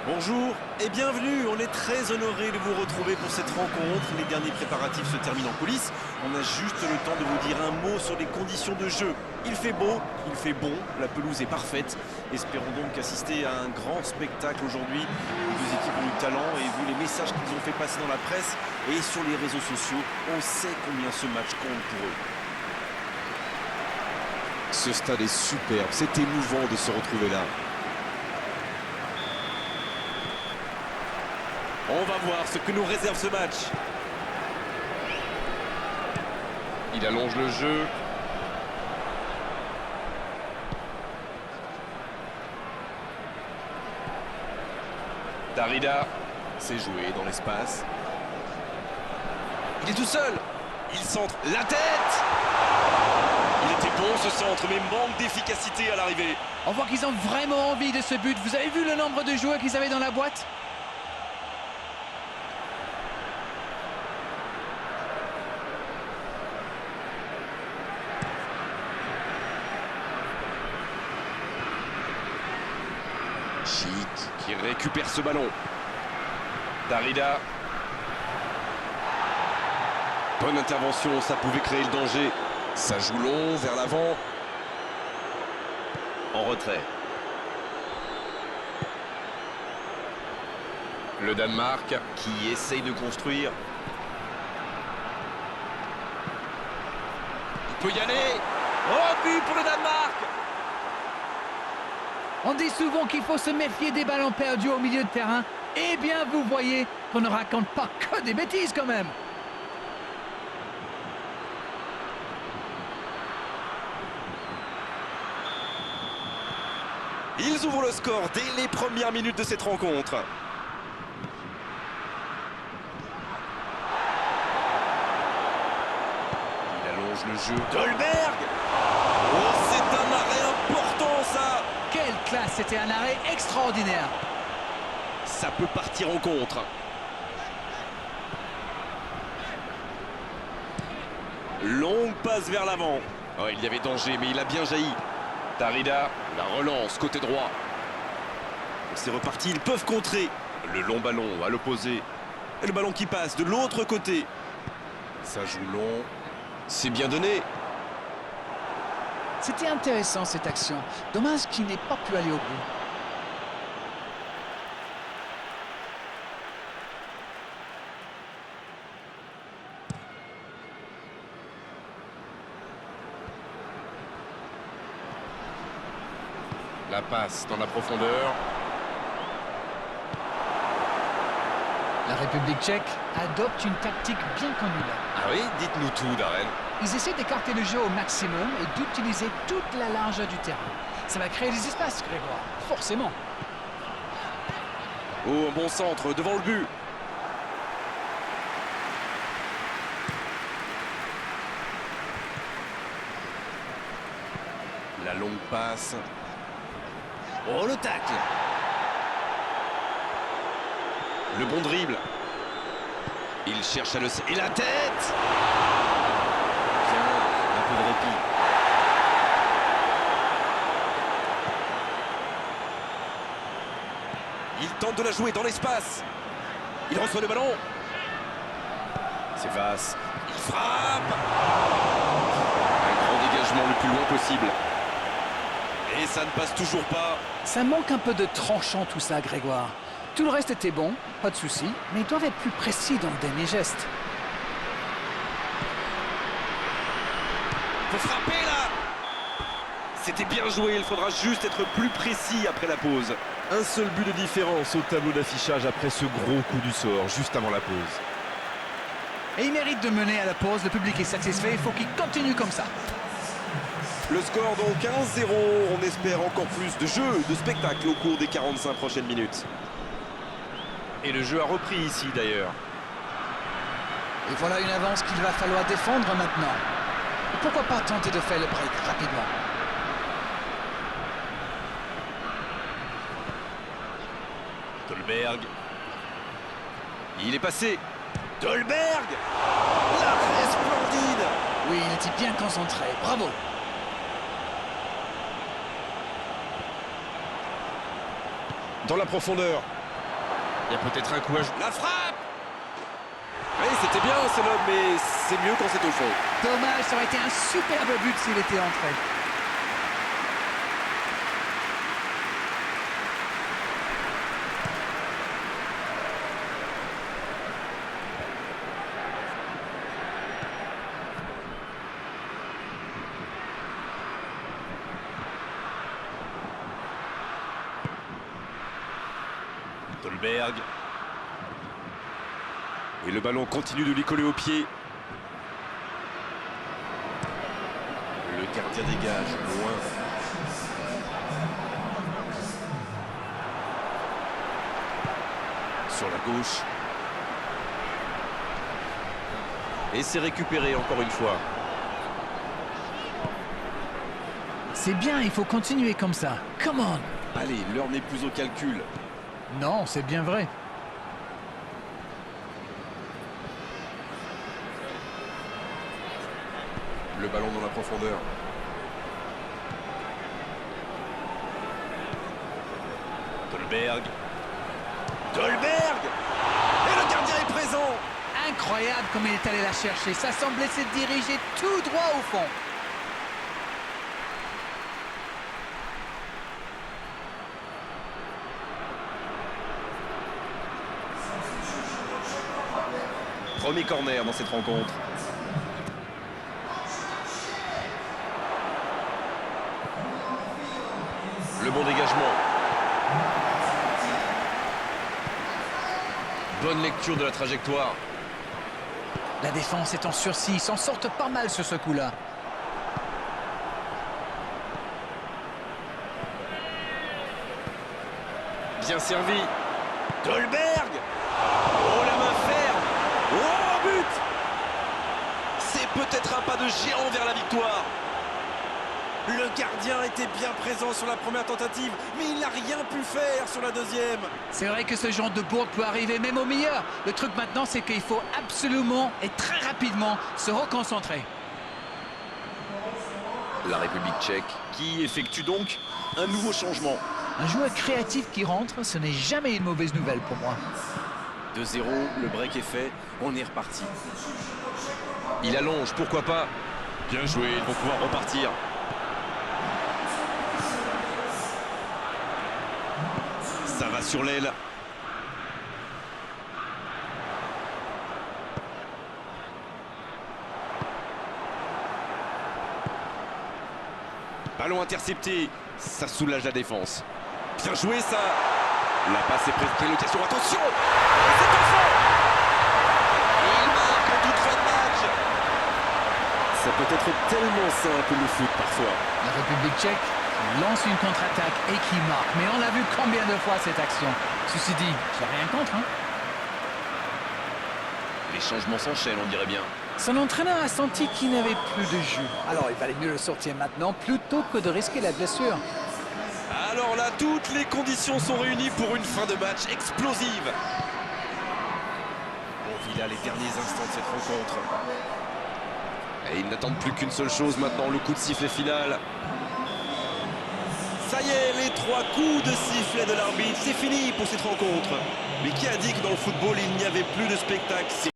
Bonjour et bienvenue, on est très honoré de vous retrouver pour cette rencontre. Les derniers préparatifs se terminent en coulisses. On a juste le temps de vous dire un mot sur les conditions de jeu. Il fait beau, il fait bon, la pelouse est parfaite. Espérons donc assister à un grand spectacle aujourd'hui. Les deux équipes ont du talent et vu les messages qu'ils ont fait passer dans la presse et sur les réseaux sociaux, on sait combien ce match compte pour eux. Ce stade est superbe, c'est émouvant de se retrouver là. On va voir ce que nous réserve ce match. Il allonge le jeu. Darida, C'est joué dans l'espace. il est tout seul. Il centre la tête. Il était bon ce centre, mais manque d'efficacité à l'arrivée. On voit qu'ils ont vraiment envie de ce but. Vous avez vu le nombre de joueurs qu'ils avaient dans la boîte? Chic qui récupère ce ballon. Darida. Bonne intervention, ça pouvait créer le danger. Ça joue long, vers l'avant. En retrait. Le Danemark. Qui essaye de construire. Il peut y aller. Oh, but pour le Danemark. On dit souvent qu'il faut se méfier des ballons perdus au milieu de terrain. Eh bien, vous voyez qu'on ne raconte pas que des bêtises quand même. Ils ouvrent le score dès les premières minutes de cette rencontre. Il allonge le jeu. Dolberg. Oh, c'est un arrêt important, ça. Quelle classe, c'était un arrêt extraordinaire. Ça peut partir en contre. Longue passe vers l'avant. Oh, il y avait danger, mais il a bien jailli. Darida, la relance, côté droit. C'est reparti, ils peuvent contrer. Le long ballon à l'opposé. Et le ballon qui passe de l'autre côté. Ça joue long. C'est bien donné. C'était intéressant cette action. Dommage qu'il n'ait pas pu aller au bout. La passe dans la profondeur. La République tchèque adopte une tactique bien connue là. Ah oui, dites-nous tout, Darren. Ils essaient d'écarter le jeu au maximum et d'utiliser toute la largeur du terrain. Ça va créer des espaces, Grégoire, forcément. Oh, un bon centre devant le but. La longue passe. Oh, le tacle. Le bon dribble. Il cherche à le... Et la tête. Bien, un peu de répit. Il tente de la jouer dans l'espace. Il reçoit le ballon. C'est Vass. Il frappe. Un grand dégagement le plus loin possible. Et ça ne passe toujours pas. Ça manque un peu de tranchant tout ça, Grégoire. Tout le reste était bon, pas de souci, mais ils doivent être plus précis dans le dernier geste. Faut frapper là. C'était bien joué, il faudra juste être plus précis après la pause. Un seul but de différence au tableau d'affichage après ce gros coup du sort, juste avant la pause. Et il mérite de mener à la pause, le public est satisfait, il faut qu'il continue comme ça. Le score donc 1-0, on espère encore plus de jeu, de spectacle au cours des 45 prochaines minutes. Et le jeu a repris ici d'ailleurs. Et voilà une avance qu'il va falloir défendre maintenant. Et pourquoi pas tenter de faire le break rapidement? Dolberg. Il est passé. Dolberg. L'arrêt splendide. Oui, il était bien concentré, bravo. Dans la profondeur. Il y a peut-être un coup à jouer. La frappe! Oui, c'était bien, c'est l'homme, mais c'est mieux quand c'est au fond. Dommage, ça aurait été un superbe but s'il était entré. Dolberg. Et le ballon continue de lui coller au pied. Le gardien dégage, loin. Sur la gauche. Et c'est récupéré encore une fois. C'est bien, il faut continuer comme ça. Come on! Allez, l'heure n'est plus au calcul. Non, c'est bien vrai. Le ballon dans la profondeur. Dolberg. Dolberg! Et le gardien est présent! Incroyable comme il est allé la chercher. Ça semblait se diriger tout droit au fond. Premier corner dans cette rencontre. Le bon dégagement. Bonne lecture de la trajectoire. La défense est en sursis. Ils s'en sortent pas mal sur ce coup-là. Bien servi. Dolberg! Oh, la main ferme! Oh, but! C'est peut-être un pas de géant vers la victoire. Le gardien était bien présent sur la première tentative, mais il n'a rien pu faire sur la deuxième. C'est vrai que ce genre de bourde peut arriver même au meilleur. Le truc maintenant, c'est qu'il faut absolument et très rapidement se reconcentrer. La République tchèque qui effectue donc un nouveau changement. Un joueur créatif qui rentre, ce n'est jamais une mauvaise nouvelle pour moi. 2-0, le break est fait, on est reparti. Il allonge, pourquoi pas. Bien joué, ils vont pouvoir repartir. Ça va sur l'aile. Ballon intercepté, ça soulage la défense. Bien joué ça. La passe est presque l'occasion, attention. Et c'est au fond. Il marque en toute fin de match. Ça peut être tellement simple le foot parfois. La République tchèque lance une contre-attaque et qui marque. Mais on l'a vu combien de fois cette action. Ceci dit, j'ai rien contre. Les changements s'enchaînent, on dirait bien. Son entraîneur a senti qu'il n'avait plus de jus. Alors il valait mieux le sortir maintenant plutôt que de risquer la blessure. Alors là, toutes les conditions sont réunies pour une fin de match explosive. On vit là les derniers instants de cette rencontre. Et ils n'attendent plus qu'une seule chose maintenant, le coup de sifflet final. Ça y est, les 3 coups de sifflet de l'arbitre, c'est fini pour cette rencontre. Mais qui a dit que dans le football, il n'y avait plus de spectacle?